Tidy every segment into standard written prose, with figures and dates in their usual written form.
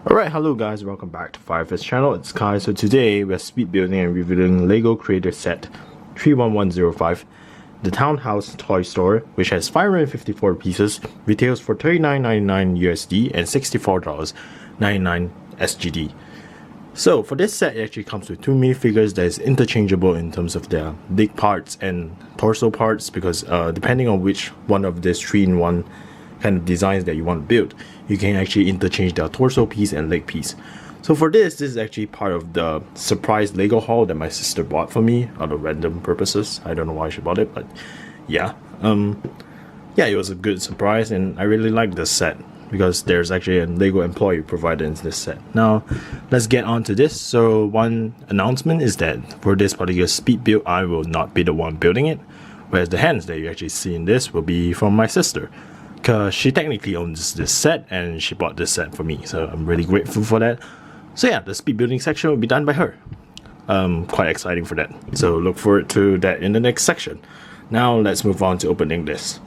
Alright, hello guys, welcome back to Firefist channel, it's Kai. So today we're speed building and reviewing LEGO Creator Set 31105, the Townhouse toy store, which has 554 pieces, retails for $39.99 USD and $64.99 SGD. So for this set, it actually comes with two minifigures that is interchangeable in terms of their leg parts and torso parts, because depending on which one of these 3-in-1 kind of designs that you want to build, you can actually interchange their torso piece and leg piece. So for this is actually part of the surprise Lego haul that my sister bought for me out of random purposes. I don't know why she bought it, but yeah. It was a good surprise, and I really like this set because there's actually a Lego employee provided in this set. Now let's get on to this. So one announcement is that for this particular speed build, I will not be the one building it, whereas the hands that you actually see in this will be from my sister, because she technically owns this set and she bought this set for me, so I'm really grateful for that. So yeah, the speed building section will be done by her. Quite exciting for that, so look forward to that in the next section. Now let's move on to opening this.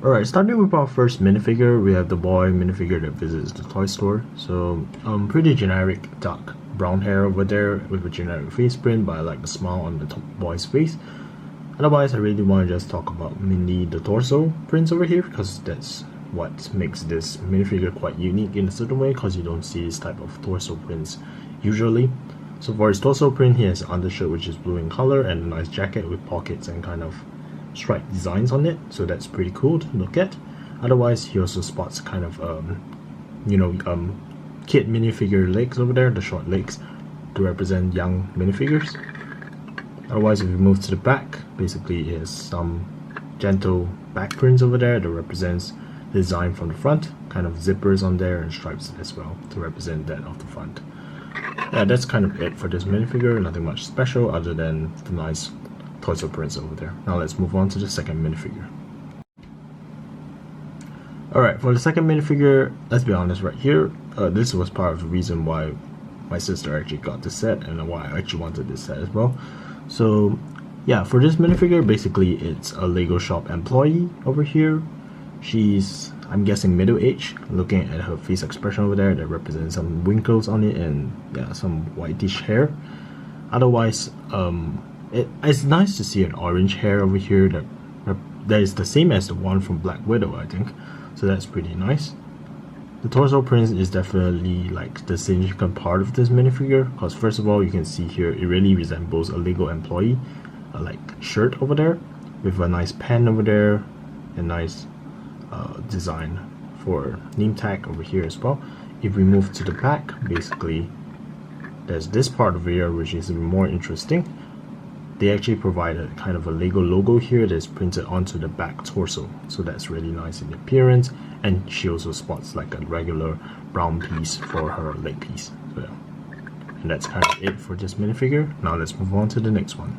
Alright, starting with our first minifigure, we have the boy minifigure that visits the toy store. So, pretty generic dark brown hair over there with a generic face print, but I like the smile on the top boy's face. Otherwise, I really want to just talk about mainly the torso prints over here, because that's what makes this minifigure quite unique in a certain way, because you don't see this type of torso prints usually. So for his torso print, he has an undershirt which is blue in color and a nice jacket with pockets and kind of striped designs on it, so that's pretty cool to look at. Otherwise, he also spots kind of kid minifigure legs over there, the short legs, to represent young minifigures. Otherwise, if we move to the back, basically he has some gentle back prints over there that represents the design from the front, kind of zippers on there and stripes as well to represent that of the front. Yeah, that's kind of it for this minifigure, nothing much special other than the nice torso prints over there. Now let's move on to the second minifigure. Alright, for the second minifigure, let's be honest right here, this was part of the reason why my sister actually got this set and why I actually wanted this set as well. So yeah, for this minifigure, basically it's a Lego shop employee over here. She's, I'm guessing, middle-aged, looking at her face expression over there that represents some wrinkles on it and yeah, some whitish hair. Otherwise, it's nice to see an orange hair over here that is the same as the one from Black Widow, I think. So that's pretty nice. The torso print is definitely like the significant part of this minifigure, because first of all, you can see here it really resembles a Lego employee like shirt over there with a nice pen over there and nice design for name tag over here as well. If we move to the back, basically there's this part over here which is even more interesting. they actually provided kind of a Lego logo here that's printed onto the back torso. So that's really nice in appearance. And she also spots like a regular brown piece for her leg piece. So, and that's kind of it for this minifigure. Now let's move on to the next one.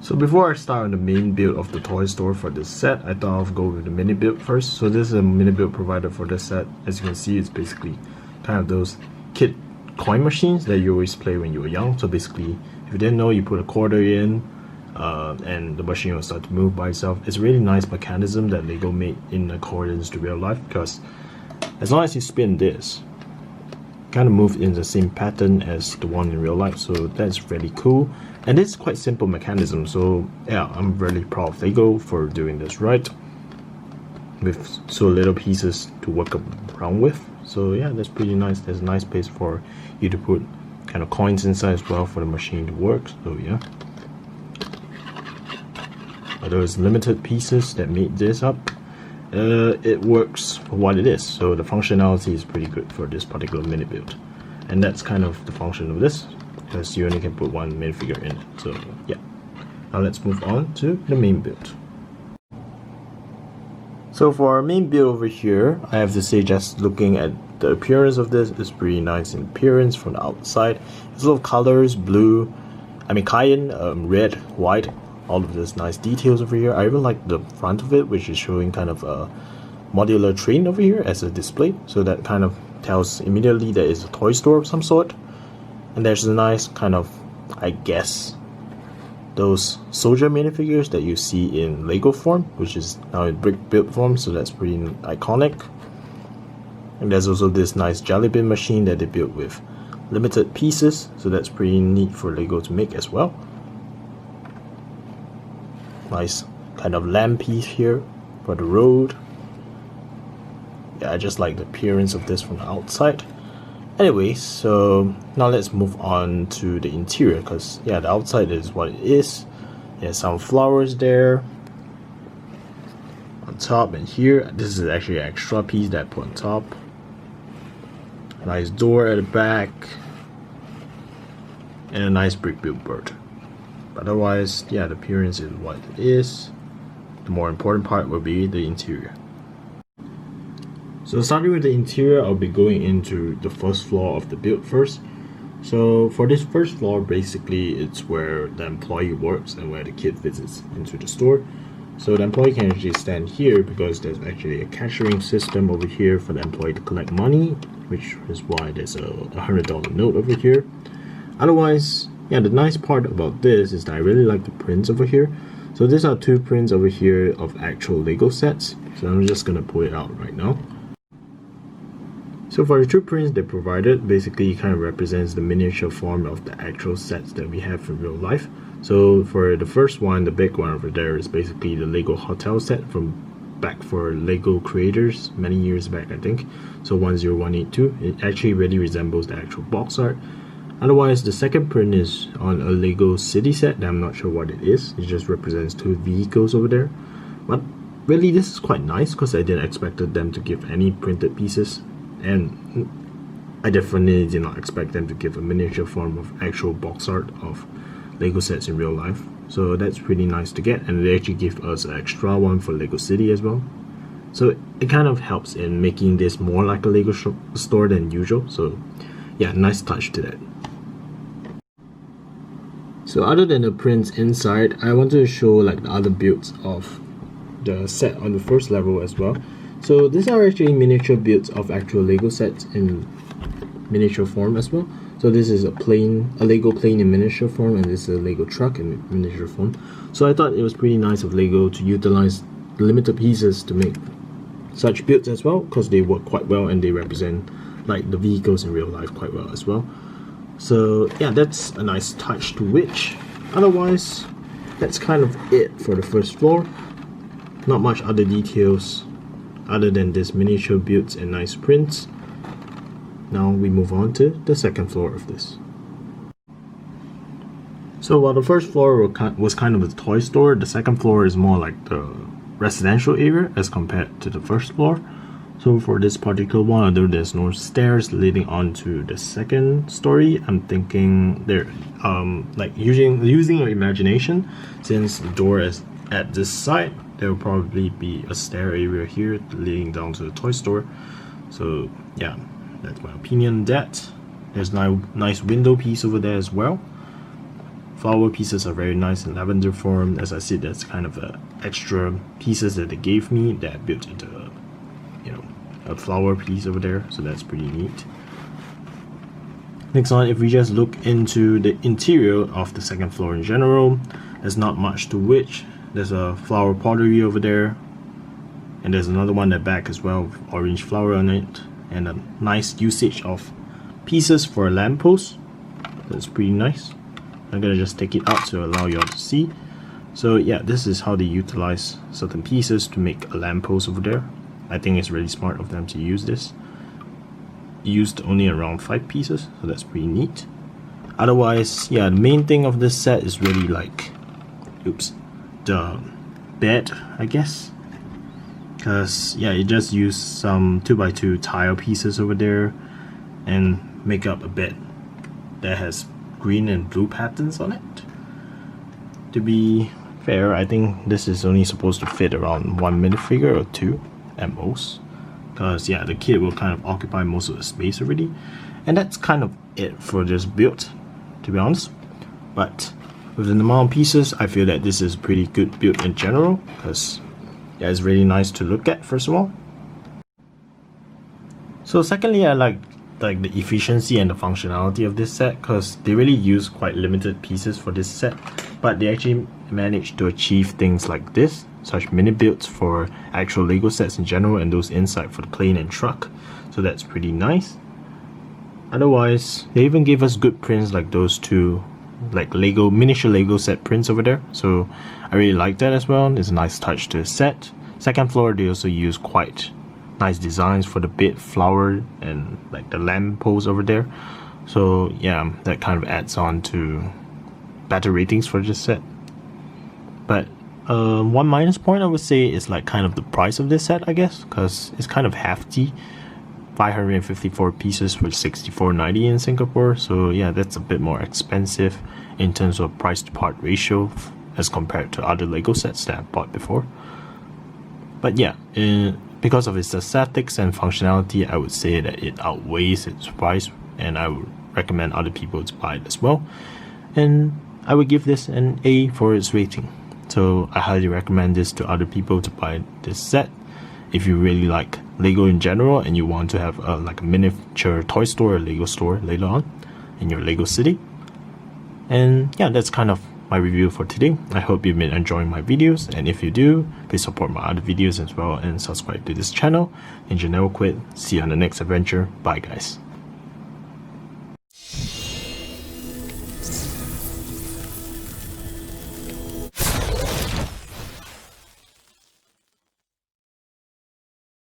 So before I start on the main build of the toy store for this set, I thought I'll go with the mini build first. So this is a mini build provided for this set. As you can see, it's basically kind of those kid coin machines that you always play when you were young. So basically, if you didn't know, you put a quarter in and the machine will start to move by itself. It's a really nice mechanism that Lego made in accordance to real life, because as long as you spin this, kind of move in the same pattern as the one in real life. So that's really cool. And it's quite simple mechanism. So yeah, I'm really proud of Lego for doing this right, with so little pieces to work around with. So yeah, that's pretty nice. There's a nice place for you to put kind of coins inside as well for the machine to work. So yeah, although it's limited pieces that made this up, it works for what it is. So the functionality is pretty good for this particular mini build, and that's kind of the function of this, because you only can put one minifigure in it. So yeah, now let's move on to the main build. So for our main build over here, I have to say, just looking at the appearance of this, it's pretty nice in appearance from the outside. It's a lot of colors, blue, cayenne, red, white, all of this nice details over here. I even like the front of it, which is showing kind of a modular train over here as a display. So that kind of tells immediately that it's a toy store of some sort. And there's a nice kind of, I guess, those soldier minifigures that you see in Lego form, which is now in brick build form, so that's pretty iconic. And there's also this nice jelly bean machine that they built with limited pieces, so that's pretty neat for Lego to make as well. Nice kind of lamp piece here for the road. Yeah, I just like the appearance of this from the outside. Anyway, so now let's move on to the interior, because yeah, the outside is what it is. There's some flowers there on top, and here this is actually an extra piece that I put on top. Nice door at the back, and a nice brick built bird. But otherwise, yeah, the appearance is what it is. The more important part will be the interior. So starting with the interior, I'll be going into the first floor of the build first. So for this first floor, basically it's where the employee works and where the kid visits into the store. So the employee can actually stand here because there's actually a cashiering system over here for the employee to collect money, which is why there's a $100 note over here. Otherwise, yeah, the nice part about this is that I really like the prints over here. So these are two prints over here of actual Lego sets. So I'm just gonna pull it out right now. So for the two prints they provided, basically it kind of represents the miniature form of the actual sets that we have in real life. So for the first one, the big one over there, is basically the Lego hotel set from back for Lego creators many years back, I think. So 10182. It actually really resembles the actual box art. Otherwise, the second print is on a Lego city set that I'm not sure what it is. It just represents two vehicles over there. But really, this is quite nice because I didn't expect them to give any printed pieces. And I definitely did not expect them to give a miniature form of actual box art of Lego sets in real life. So that's pretty nice to get, and they actually give us an extra one for Lego City as well. So it kind of helps in making this more like a Lego store than usual. So yeah, nice touch to that. So other than the prints inside, I wanted to show like the other builds of the set on the first level as well. So these are actually miniature builds of actual Lego sets in miniature form as well. So this is a Lego plane in miniature form, and this is a Lego truck in miniature form. So I thought it was pretty nice of Lego to utilize limited pieces to make such builds as well, because they work quite well and they represent like the vehicles in real life quite well as well. So yeah, that's a nice touch to which. Otherwise, that's kind of it for the first floor. Not much other details other than this miniature builds and nice prints. Now we move on to the second floor of this. So while the first floor was kind of a toy store, the second floor is more like the residential area as compared to the first floor. So for this particular one, although there's no stairs leading on to the second story, I'm thinking they're like using your imagination. Since the door is at this side, there will probably be a stair area here leading down to the toy store. So yeah, that's my opinion on that. There's a nice window piece over there as well. Flower pieces are very nice in lavender form. As I said, that's kind of extra pieces that they gave me that built into a flower piece over there, so that's pretty neat. Next on, if we just look into the interior of the second floor in general, there's not much to which. There's a flower pottery over there, and there's another one at back as well with orange flower on it, and a nice usage of pieces for a lamppost. That's pretty nice. I'm gonna just take it out to allow you all to see. So yeah, this is how they utilize certain pieces to make a lamppost over there. I think it's really smart of them to use this. Used only around 5 pieces, so that's pretty neat. Otherwise, yeah, the main thing of this set is really like, the bed, I guess. Because yeah, it just used some 2x2 tile pieces over there and make up a bed that has green and blue patterns on it. To be fair, I think this is only supposed to fit around 1 minifigure or 2 at most, because yeah, the kid will kind of occupy most of the space already, and that's kind of it for this build, to be honest. But with the amount of pieces, I feel that this is pretty good build in general, because yeah, it's really nice to look at, first of all. So secondly, I like the efficiency and the functionality of this set, because they really use quite limited pieces for this set, but they actually managed to achieve things like this, such mini builds for actual Lego sets in general, and those inside for the plane and truck. So that's pretty nice. Otherwise, they even gave us good prints like those two, like miniature Lego set prints over there. So I really like that as well. It's a nice touch to the set. Second floor, they also use quite nice designs for the bed, flower, and like the lamp post over there. So yeah, that kind of adds on to better ratings for this set. But one minus point I would say is like kind of the price of this set, I guess, because it's kind of hefty. 554 pieces for $64.90 in Singapore. So yeah, that's a bit more expensive in terms of price to part ratio as compared to other Lego sets that I've bought before. But yeah, because of its aesthetics and functionality, I would say that it outweighs its price, and I would recommend other people to buy it as well. And I would give this an A for its rating. So I highly recommend this to other people to buy this set. If you really like Lego in general and you want to have like a miniature toy store or Lego store later on in your Lego city. And yeah, that's kind of my review for today. I hope you've been enjoying my videos, and if you do, please support my other videos as well and subscribe to this channel. And Janelle quit. See you on the next adventure. Bye guys.